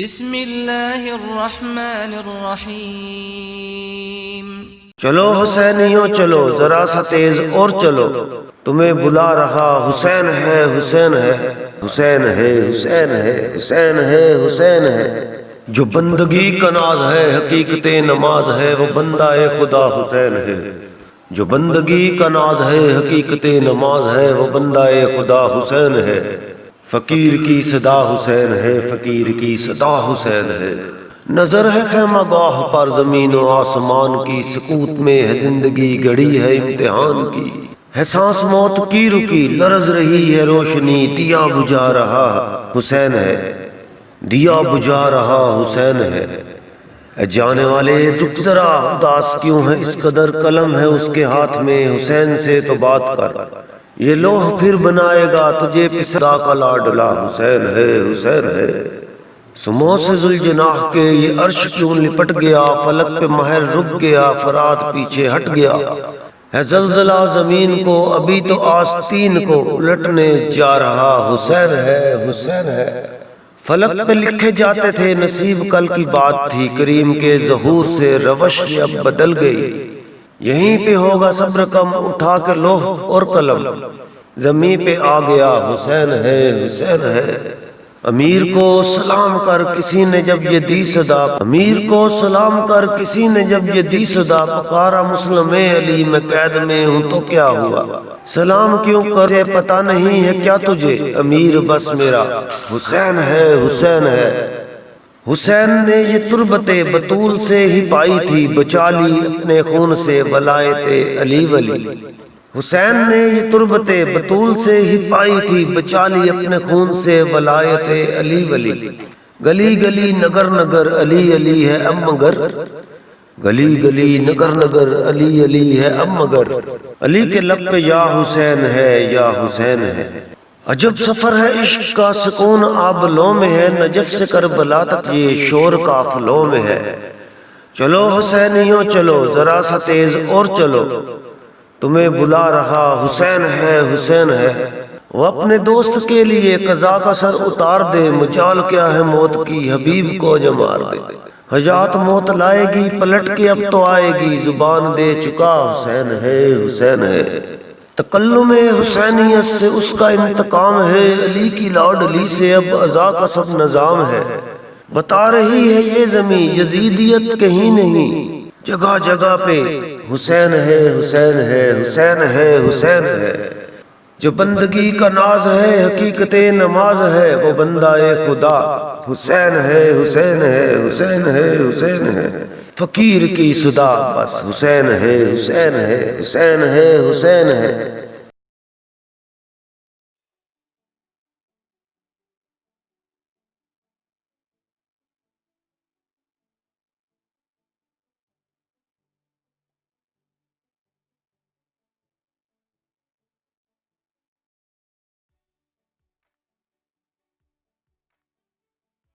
بسم اللہ الرحمن الرحیم۔ چلو حسینیوں چلو ذرا سا تیز اور چلو، تمہیں بلا رہا حسین ہے حسین ہے حسین ہے حسین ہے حسین ہے حسین ہے۔ جو بندگی کا ناز ہے حقیقت نماز ہے وہ بندہ خدا حسین ہے۔ جو بندگی کا ناز ہے حقیقت نماز ہے وہ بندہ خدا حسین ہے۔ فقیر کی صدا حسین ہے، فقیر کی صدا حسین ہے۔ نظر ہے خیمہ گاہ پر زمین و آسمان کی، سکوت میں ہے زندگی گھڑی ہے امتحان کی۔ ہے سانس موت کی رکی لرز رہی ہے روشنی، دیا بجھا رہا حسین ہے، دیا بجھا رہا حسین ہے۔ اے جانے والے رک ذرا اداس کیوں ہے اس قدر، قلم ہے اس کے ہاتھ میں حسین سے تو بات کر۔ یہ لوح پھر بنائے گا تجھے پسرا کا لاڈلا حسین ہے حسین ہے۔ سمو سے ذوالجناح کے یہ عرش کیوں لپٹ گیا، فلک پہ مہر رک گیا فرات پیچھے ہٹ گیا۔ ہے زلزلہ زمین کو ابھی تو آستین کو الٹنے جا رہا حسین ہے حسین ہے۔ فلک پہ لکھے جاتے تھے نصیب کل کی بات تھی، کریم کے ظہور سے روش یہ اب بدل گئی۔ یہیں پہ ہوگا صبر کم، اٹھا کے لوح اور قلم، زمین پہ آ گیا حسین ہے حسین ہے۔ امیر کو سلام کر کسی نے جب یہ دی صدا، امیر کو سلام کر کسی نے جب یہ دی صدا، پکارا مسلم علی میں قید میں ہوں تو کیا ہوا، سلام کیوں کرے پتہ نہیں ہے کیا تجھے، امیر بس میرا حسین ہے حسین ہے۔ حسین نے یہ تربت بطول سے ہی پائی تھی، بچا لی اپنے خون سے ولایت علی ولی۔ حسین نے یہ تربت بطول سے ہی پائی تھی، بچا لی اپنے خون سے ولایت علی ولی۔ گلی گلی نگر نگر علی علی ہے اب مگر، گلی گلی نگر نگر علی علی ہے اب مگر، علی کے لب پہ یا حسین ہے یا حسین ہے۔ عجب سفر ہے عشق کا سکون آبلوں میں ہے، نجف سے کربلا تک یہ شور قافلوں میں ہے۔ چلو حسینیوں چلو ذرا سا تیز اور چلو، تمہیں بلا رہا حسین ہے حسین ہے۔ وہ اپنے دوست کے لیے قضا کا سر اتار دے، مجال کیا ہے موت کی حبیب کو جو مار دے۔ حیات موت لائے گی پلٹ کے اب تو آئے گی، زبان دے چکا حسین ہے حسین ہے۔ تکلم حسینیت سے اس کا انتقام ہے، علی کی لاڈلی سے اب عزا کا سب نظام ہے۔ بتا رہی ہے یہ زمین یزیدیت کہیں نہیں، جگہ جگہ پہ حسین ہے حسین ہے حسین ہے حسین ہے۔ جو بندگی کا ناز ہے حقیقت نماز ہے وہ بندہ خدا حسین ہے حسین ہے حسین ہے حسین ہے۔ فقیر کی صدا بس حسین ہے حسین ہے حسین ہے حسین ہے۔